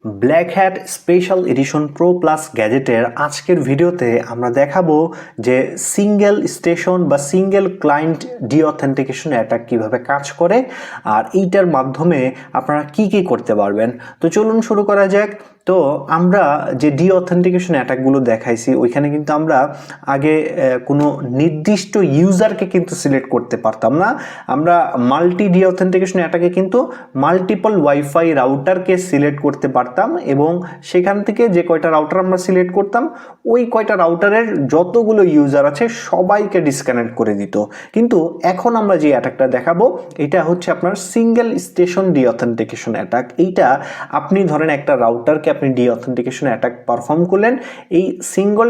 Black hat special edition pro plus গ্যাজেটের আজকের ভিডিওতে আমরা দেখাবো যে সিঙ্গেল স্টেশন বা সিঙ্গেল ক্লায়েন্ট ডিঅথেন্টিকেশন অ্যাটাক কীভাবে কাজ করে আর এইটার মাধ্যমে আপনারা কি কি করতে পারবেন। তো চলুন শুরু করা যাক। তো আমরা যে ডিঅথেন্টিকেশন অ্যাটাকগুলো দেখাইছি ওইখানে কিন্তু আমরা আগে কোনো নির্দিষ্ট ইউজারকে কিন্তু সিলেক্ট করতে পারতাম না। আমরা মাল্টি ডিঅথেন্টিকেশন অ্যাটাকে কিন্তু মাল্টিপল ওয়াইফাই রাউটারকে সিলেক্ট করতে পারতাম এবং সেখান থেকে যে কয়টা রাউটার আমরা সিলেক্ট করতাম ওই কয়টা রাউটারের যতগুলো ইউজার আছে সবাইকে ডিসকানেক্ট করে দিত। কিন্তু এখন আমরা যে অ্যাটাকটা দেখাবো এটা হচ্ছে আপনার সিঙ্গেল স্টেশন ডিঅথেন্টিকেশন অ্যাটাক। এইটা আপনি ধরেন একটা রাউটারকে আপনি ডিঅথেন্টিকেশন অ্যাটাক পারফর্ম করলেন, এই সিঙ্গল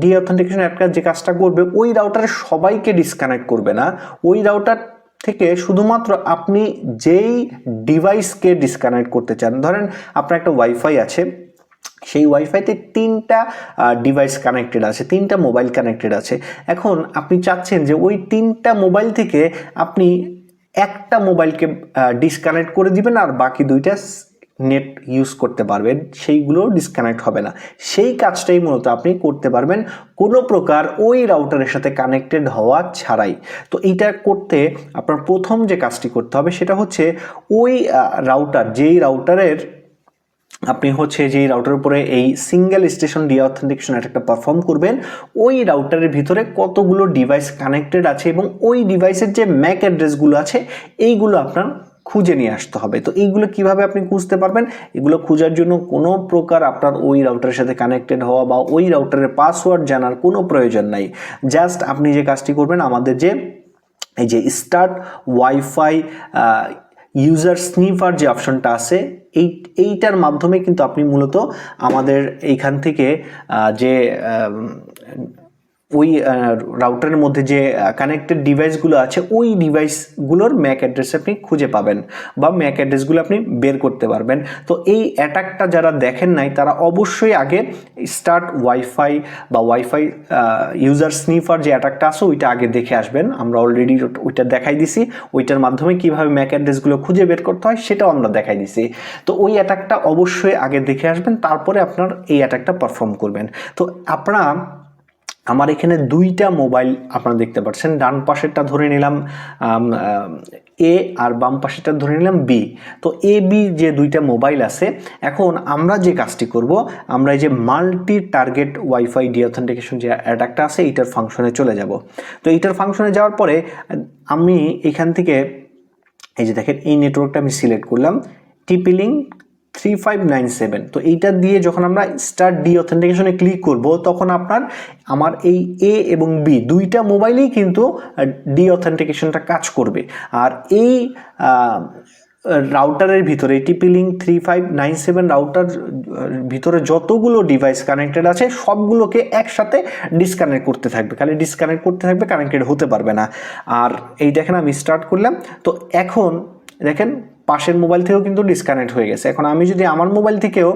ডিঅথেন্টিকেশন অ্যাটাক যে কাজটা করবে ওই রাউটারের সবাইকে ডিসকানেক্ট করবে না, ওই রাউটার থেকে শুধুমাত্র আপনি যেই ডিভাইসকে ডিসকানেক্ট করতে চান, ধরেন আপনার একটা ওয়াইফাই আছে, সেই ওয়াইফাইতে তিনটা ডিভাইস কানেক্টেড আছে, তিনটা মোবাইল কানেক্টেড আছে। এখন আপনি চাচ্ছেন যে ওই তিনটা মোবাইল থেকে আপনি একটা মোবাইলকে ডিসকানেক্ট করে দিবেন আর বাকি দুইটা নেট ইউজ করতে পারবেন, সেইগুলো ডিসকানেক্ট হবে না। সেই কাজটাই মূলত আপনি করতে পারবেন কোনো প্রকার ওই রাউটারের সাথে কানেক্টেড হওয়া ছাড়াই। তো এইটা করতে আপনার প্রথম যে কাজটি করতে হবে সেটা হচ্ছে ওই রাউটার, যেই রাউটারের আপনি হচ্ছে যেই রাউটারের উপরে এই সিঙ্গেল স্টেশন ডিঅথেন্টিকেশন অ্যাটাকটা পারফর্ম করবেন ওই রাউটারের ভিতরে কতগুলো ডিভাইস কানেক্টেড আছে এবং ওই ডিভাইসের যে ম্যাক অ্যাড্রেসগুলো আছে এইগুলো আপনার খুঁজে নিয়ে আসতে হবে। তো এইগুলো কিভাবে আপনি খুঁজতে পারবেন? এগুলো খোঁজার জন্য কোনো প্রকার আপনার ওই রাউটারের সাথে কানেক্টেড হওয়া বা ওই রাউটারের পাসওয়ার্ড জানার কোনো প্রয়োজন নাই। জাস্ট আপনি যে কাজটি করবেন, আমাদের যে এই যে স্টার্ট ওয়াইফাই ইউজার স্নিফার যে অপশনটা আছে এইটার মাধ্যমে কিন্তু আপনি মূলত আমাদের এইখান থেকে যে ওই রাউটারের মধ্যে যে কানেক্টেড ডিভাইসগুলো আছে ওই ডিভাইসগুলোর ম্যাক অ্যাড্রেস আপনি খুঁজে পাবেন বা ম্যাক অ্যাড্রেসগুলো আপনি বের করতে পারবেন। তো এই অ্যাটাকটা যারা দেখেন নাই তারা অবশ্যই আগে স্টার্ট ওয়াইফাই বা ওয়াইফাই ইউজার স্নিফার যে অ্যাটাকটা আছে ওইটা আগে দেখে আসবেন। আমরা অলরেডি ওইটা দেখাই দিছি, ওইটার মাধ্যমে কিভাবে ম্যাক অ্যাড্রেসগুলো খুঁজে বের করতে হয় সেটাও আমরা দেখাই দিছি। তো ওই অ্যাটাকটা অবশ্যই আগে দেখে আসবেন, তারপরে আপনার এই অ্যাটাকটা পারফর্ম করবেন। তো আপনারা আমার এখানে দুইটা মোবাইল আপনারা দেখতে পাচ্ছেন, ডান পাশেরটা ধরে নিলাম এ আর বাম পাশেরটা ধরে নিলাম বি। তো এ বি যে দুইটা মোবাইল আছে, এখন আমরা যে কাজটি করব, আমরা এই যে মাল্টি টার্গেট ওয়াইফাই ডিঅথেন্টিকেশন যে অ্যাটাকটা আছে এইটার ফাংশনে চলে যাব। তো এইটার ফাংশনে যাওয়ার পরে আমি এখান থেকে এই যে দেখেন এই নেটওয়ার্কটা আমি সিলেক্ট করলাম, TP-Link 3597। তো এইটা দিয়ে যখন আমরা স্টার্ট ডিঅথেন্টিকেশনে ক্লিক করব তখন আমার এই এ এবং বি দুইটা মোবাইলেই কিন্তু ডিঅথেন্টিকেশনটা কাজ করবে। আর এই রাউটারের ভিতরে TP-Link 3597 রাউটার ভিতরে যতগুলো ডিভাইস কানেক্টেড আছে সবগুলোকে একসাথে ডিসকানেক্ট করতে থাকবে, খালি ডিসকানেক্ট করতে থাকবে, কানেক্টেড হতে পারবে না। আর এই দেখেন আমি স্টার্ট করলাম, তো এখন দেখেন পাশের মোবাইল থেকেও কিন্তু ডিসকানেক্ট হয়ে গেছে। এখন আমি যদি আমার মোবাইল থেকেও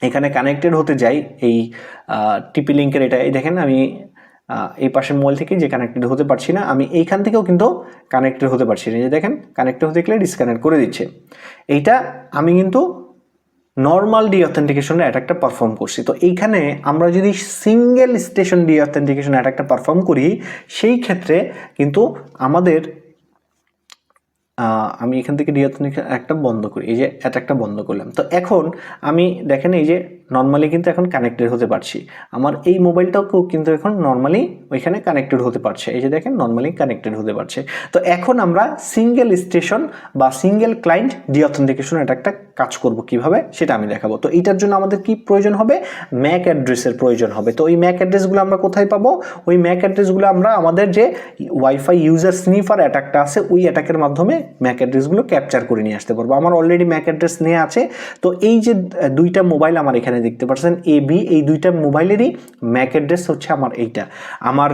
এখানে কানেক্টেড হতে যাই এই TP-Link-এর এটা, এই দেখেন আমি এই পাশের মোবাইল থেকে যে কানেক্টেড হতে পারছি না, আমি এইখান থেকেও কিন্তু কানেক্টেড হতে পারছি না। যে দেখেন কানেক্টেড হতে গেলে ডিসকানেক্ট করে দিচ্ছে। এইটা আমি কিন্তু নর্মাল ডিঅথেন্টিকেশনের অ্যাটাকটা পারফর্ম করছি। তো এইখানে আমরা যদি সিঙ্গেল স্টেশন ডিঅথেন্টিকেশন অ্যাটাকটা পারফর্ম করি সেই ক্ষেত্রে কিন্তু আমাদের আমি এখান থেকে ডিঅথেন্টিকেশন একটা বন্ধ করি, এই যে অ্যাটাকটা বন্ধ করলাম। তো এখন আমি দেখেন এই যে নর্মালি কিন্তু এখন কানেক্টেড হতে পারছি, আমার এই মোবাইলটাকেও কিন্তু এখন নর্মালি ওইখানে কানেক্টেড হতে পারছে, এই যে দেখেন নর্মালি কানেক্টেড হতে পারছে। তো এখন আমরা সিঙ্গেল স্টেশন বা সিঙ্গেল ক্লায়েন্ট ডিঅথেন্টিকেশন অ্যাটাকটা কাজ করব কিভাবে সেটা আমি দেখাবো। তো এইটার জন্য আমাদের কি প্রয়োজন হবে? ম্যাক অ্যাড্রেসের প্রয়োজন হবে। তো ওই ম্যাক অ্যাড্রেসগুলো আমরা কোথায় পাবো? ওই ম্যাক অ্যাড্রেসগুলো আমরা আমাদের যে ওয়াইফাই ইউজার স্নিফার অ্যাটাকটা আছে ওই অ্যাটাকের মাধ্যমে ম্যাক অ্যাড্রেসগুলো ক্যাপচার করে নিয়ে আসতে পারবো। আমার অলরেডি ম্যাক অ্যাড্রেস নিয়ে আছে। তো এই যে দুইটা মোবাইল আমার এখানে দেখতে পাচ্ছেন এ বি, এই দুইটা মোবাইলেরই ম্যাক অ্যাড্রেস হচ্ছে আমার এইটা। আমার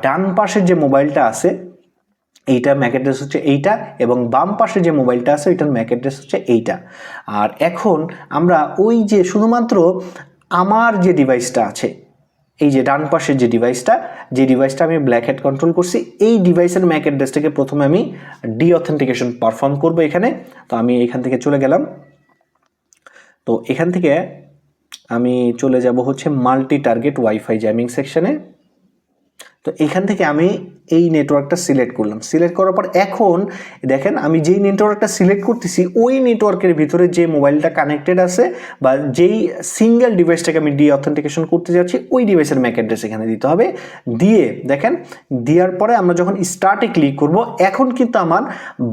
ডান পাশের যে মোবাইলটা আছে এইটার ম্যাক অ্যাড্রেস হচ্ছে এইটা এবং বাম পাশে যে মোবাইলটা আছে ওইটার ম্যাক অ্যাড্রেস হচ্ছে এইটা। আর এখন আমরা ওই যে শুধুমাত্র আমার যে ডিভাইসটা আছে, এই যে ডান পাশের যে ডিভাইসটা আমি ব্ল্যাক হ্যাট কন্ট্রোল করছি, এই ডিভাইসের ম্যাক অ্যাড্রেসটাকে প্রথমে আমি ডিঅথেন্টিকেশন পারফর্ম করব এখানে। তো আমি এখান থেকে চলে গেলাম। তো এখান থেকে আমি চলে যাব হচ্ছে মাল্টি টার্গেট ওয়াইফাই জ্যামিং সেকশনে। তো এখান থেকে আমি এই নেটওয়ার্কটা সিলেক্ট করলাম। সিলেক্ট করার পর এখন দেখেন আমি যেই নেটওয়ার্কটা সিলেক্ট করতেছি ওই নেটওয়ার্কের ভিতরে যে মোবাইলটা কানেক্টেড আছে বা যেই সিঙ্গেল ডিভাইসটাকে আমি অথেন্টিকেশন করতে যাচ্ছি ওই ডিভাইসের ম্যাক অ্যাড্রেস এখানে দিতে হবে। দিয়ে দেখেন দেওয়ার পরে আমরা যখন স্টার্টে ক্লিক করব এখন কিন্তু আমার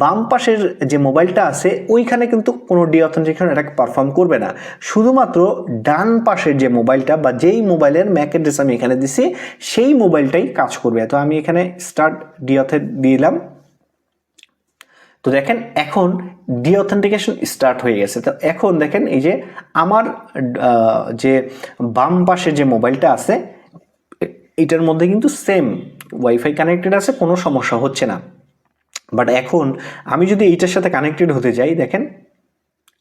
বাম পাশের যে মোবাইলটা আছে ওইখানে কিন্তু কোনো অথেন্টিকেশন এটাকে পারফর্ম করবে না, শুধুমাত্র ডান পাশের যে মোবাইলটা বা যেই মোবাইলের ম্যাক অ্যাড্রেস আমি এখানে দিছি সেই মোবাইলটাই কাজ করবে। তো আমি এখানে স্টার্ট ডিঅথেন্ট দিলাম। তো দেখেন এখন ডিঅথেন্টিকেশন স্টার্ট হয়ে গেছে। তো এখন দেখেন এই যে আমার যে বাম পাশে যে মোবাইলটা আছে এটার মধ্যে কিন্তু সেম ওয়াইফাই কানেক্টেড আছে, কোনো সমস্যা হচ্ছে না। বাট এখন আমি যদি এইটার সাথে কানেক্টেড হতে যাই দেখেন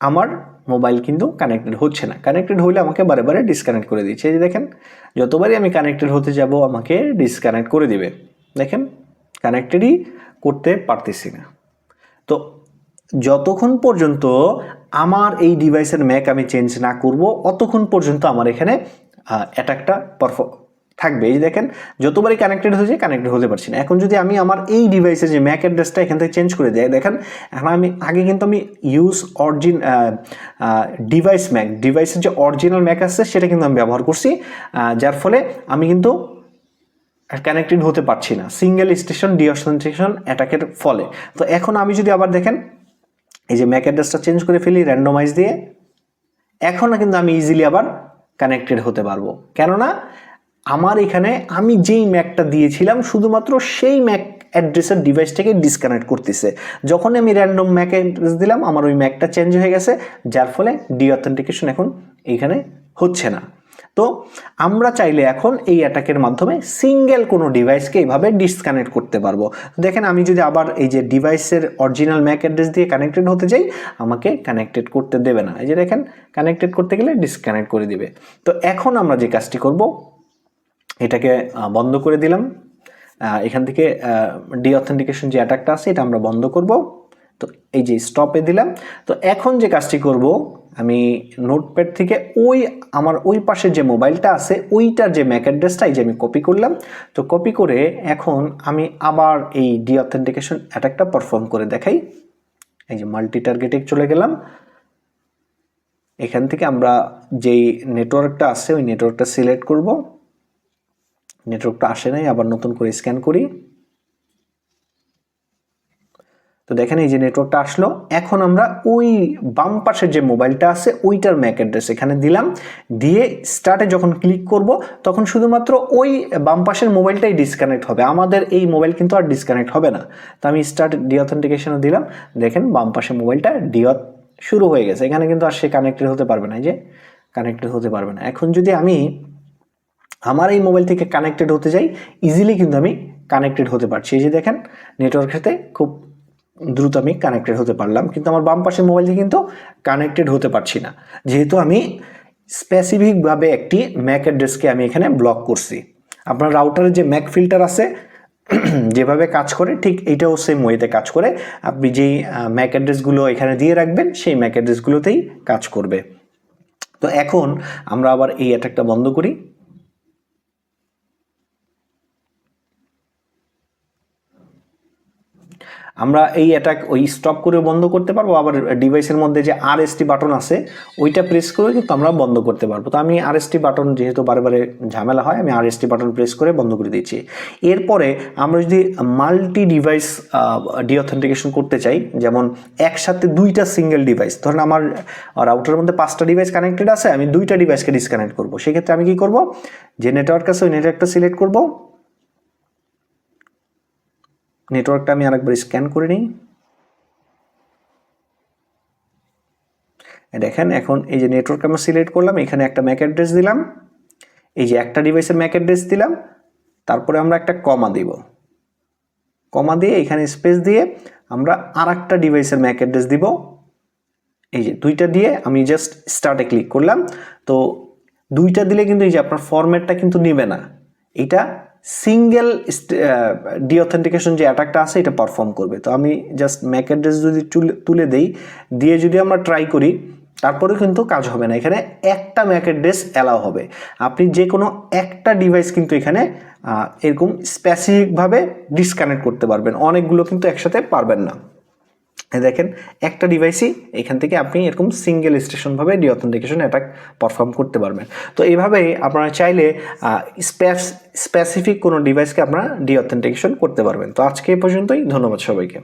আমার মোবাইল কিন্তু কানেক্টেড হচ্ছে না। কানেক্টেড হলে আমাকে বারে বারে ডিসকানেক্ট করে দিচ্ছে। এই যে দেখেন যতবারই আমি কানেক্টেড হতে যাব আমাকে ডিসকানেক্ট করে দিবে। দেখেন কানেক্টেডই করতে পারতেছি না। তো যতক্ষণ পর্যন্ত আমার এই ডিভাইসের ম্যাক আমি চেঞ্জ না করব অতক্ষণ পর্যন্ত আমার এখানে অ্যাটাকটা থাকবে। এই যে দেখেন যতবারই কানেক্টেড হয়েছে কানেক্টেড হতে পারছি না। এখন যদি আমি আমার এই ডিভাইসের যে ম্যাক অ্যাড্রেসটা এখান থেকে চেঞ্জ করে দেয় দেখেন এখন আমি আগে কিন্তু আমি ইউজ ডিভাইস ম্যাক ডিভাইসের যে অরিজিনাল ম্যাক আছে সেটা কিন্তু আমি ব্যবহার করছি, যার ফলে আমি কিন্তু কানেক্টেড হতে পারছি না সিঙ্গেল স্টেশন ডিঅথেন্টিকেশন অ্যাটাকের ফলে। তো এখন আমি যদি আবার দেখেন এই যে ম্যাক অ্যাড্রেসটা চেঞ্জ করে ফেলি র্যান্ডমাইজ দিয়ে, এখন কিন্তু আমি ইজিলি আবার কানেক্টেড হতে পারবো। কেননা আমার এখানে আমি যেই ম্যাকটা দিয়েছিলাম শুধুমাত্র সেই ম্যাক অ্যাড্রেসের ডিভাইসটাকে ডিসকানেক্ট করতেছে। যখন আমি র্যান্ডম ম্যাক অ্যাড্রেস দিলাম আমার ওই ম্যাকটা চেঞ্জ হয়ে গেছে, যার ফলে ডিঅথেন্টিকেশন এখন এইখানে হচ্ছে না। তো আমরা চাইলে এখন এই অ্যাটাকের মাধ্যমে সিঙ্গেল কোনো ডিভাইসকে এইভাবে ডিসকানেক্ট করতে পারবো। দেখেন আমি যদি আবার এই যে ডিভাইসের অরিজিনাল ম্যাক অ্যাড্রেস দিয়ে কানেক্টেড হতে যাই আমাকে কানেক্টেড করতে দেবে না। এই যে দেখেন কানেক্টেড করতে গেলে ডিসকানেক্ট করে দিবে। তো এখন আমরা যে কাজটি করব এটাকে বন্ধ করে দিলাম। এখান থেকে ডিঅথেন্টিকেশন যে অ্যাটাকটা আছে এটা আমরা বন্ধ করব। তো এই যে স্টপে দিলাম। তো এখন যে কাজটি করব আমি নোটপ্যাড থেকে আমার ওই পাশে যে মোবাইলটা আছে ওইটার যে ম্যাক অ্যাড্রেসটা এই যে আমি কপি করলাম। তো কপি করে এখন আমি আবার এই ডিঅথেন্টিকেশন অ্যাটাকটা পারফর্ম করে দেখাই। এই যে মাল্টি টার্গেটে চলে গেলাম। এখান থেকে আমরা যেই নেটওয়ার্কটা আছে ওই নেটওয়ার্কটা সিলেক্ট করব। নেটওয়ার্কটা আসে নাই, আবার নতুন করে স্ক্যান করি। তো দেখেন এই যে নেটওয়ার্কটা আসলো। এখন আমরা ওই বাম পাশের যে মোবাইলটা আছে ওইটার ম্যাক অ্যাড্রেস এখানে দিলাম। দিয়ে স্টার্টে যখন ক্লিক করব তখন শুধুমাত্র ওই বাম পাশের মোবাইলটাই ডিসকানেক্ট হবে, আমাদের এই মোবাইল কিন্তু আর ডিসকানেক্ট হবে না। তো আমি স্টার্ট ডিঅথেন্টিকেশনও দিলাম। দেখেন বাম পাশের মোবাইলটা ডিঅথ শুরু হয়ে গেছে, এখানে কিন্তু আর সে কানেক্টেড হতে পারবে না। এই যে কানেক্টেড হতে পারবে না। এখন যদি আমি আমার এই মোবাইল থেকে কানেক্টেড হতে যাই ইজিলি কিন্তু আমি কানেক্টেড হতে পারছি। এই যে দেখেন নেটওয়ার্কের সাথে খুব দ্রুত আমি কানেক্টেড হতে পারলাম, কিন্তু আমার বাম পাশের মোবাইল থেকে কিন্তু কানেক্টেড হতে পারছি না, যেহেতু আমি স্পেসিফিকভাবে একটি ম্যাক অ্যাড্রেসকে আমি এখানে ব্লক করছি। আপনার রাউটারের যে ম্যাক ফিল্টার আছে যেভাবে কাজ করে ঠিক এইটাও সেম ওয়েতে কাজ করে। আপনি যেই ম্যাক অ্যাড্রেসগুলো এখানে দিয়ে রাখবেন সেই ম্যাক অ্যাড্রেসগুলোতেই কাজ করবে। তো এখন আমরা আবার এই অ্যাটাকটা বন্ধ করি। আমরা এই অ্যাটাক ওই স্টপ করেও বন্ধ করতে পারবো, আবার ডিভাইসের মধ্যে যে RST বাটন আছে ওইটা প্রেস করে কিন্তু আমরা বন্ধ করতে পারবো। তো আমি RST বাটন যেহেতু বারে ঝামেলা হয় আমি RST বাটন প্রেস করে বন্ধ করে দিচ্ছি। এরপরে আমরা যদি মাল্টি ডিভাইস ডিঅথেন্টিকেশন করতে চাই, যেমন একসাথে দুইটা সিঙ্গেল ডিভাইস, ধরেন আমার রাউটারের মধ্যে 5টা ডিভাইস কানেক্টেড আছে, আমি 2টা ডিভাইসকে ডিসকানেক্ট করবো, সেক্ষেত্রে আমি কি করব, যে নেটওয়ার্ক আছে ওই নেটওয়ার্কটা সিলেক্ট করব। নেটওয়ার্কটা আমি আরেকবার স্ক্যান করে নিই। দেখেন এখন এই যে নেটওয়ার্ক আমরা সিলেক্ট করলাম, এখানে একটা ম্যাক অ্যাড্রেস দিলাম, এই যে একটা ডিভাইসের ম্যাক অ্যাড্রেস দিলাম, তারপরে আমরা একটা কমা দিব, কমা দিয়ে এখানে স্পেস দিয়ে আমরা আরেকটা ডিভাইসের ম্যাক অ্যাড্রেস দিব। এই যে দুইটা দিয়ে আমি জাস্ট স্টার্টে ক্লিক করলাম। তো দুইটা দিলে কিন্তু এই যে আপনার ফরম্যাটটা কিন্তু নেবে না, এটা সিঙ্গেল ডিঅথেন্টিকেশন যে অ্যাটাকটা আছে এটা পারফর্ম করবে। তো আমি জাস্ট ম্যাক অ্যাড্রেস যদি তুলে দেই, দিয়ে যদি আমরা ট্রাই করি তারপরেও কিন্তু কাজ হবে না। এখানে একটা ম্যাক অ্যাড্রেস অ্যালাউ হবে। আপনি যে কোনো একটা ডিভাইস কিন্তু এখানে এরকম স্পেসিফিকভাবে ডিসকানেক্ট করতে পারবেন, অনেকগুলো কিন্তু একসাথে পারবেন না। দেখেন একটা ডিভাইসই এখান থেকে আপনি এরকম সিঙ্গেল স্টেশনভাবে ডিঅথেন্টিকেশন অ্যাটাক পারফর্ম করতে পারবেন। তো এইভাবেই আপনারা চাইলে স্পেসিফিক কোনো ডিভাইসকে আপনারা ডিঅথেন্টিকেশন করতে পারবেন। তো আজকে এই পর্যন্তই, ধন্যবাদ সবাইকে।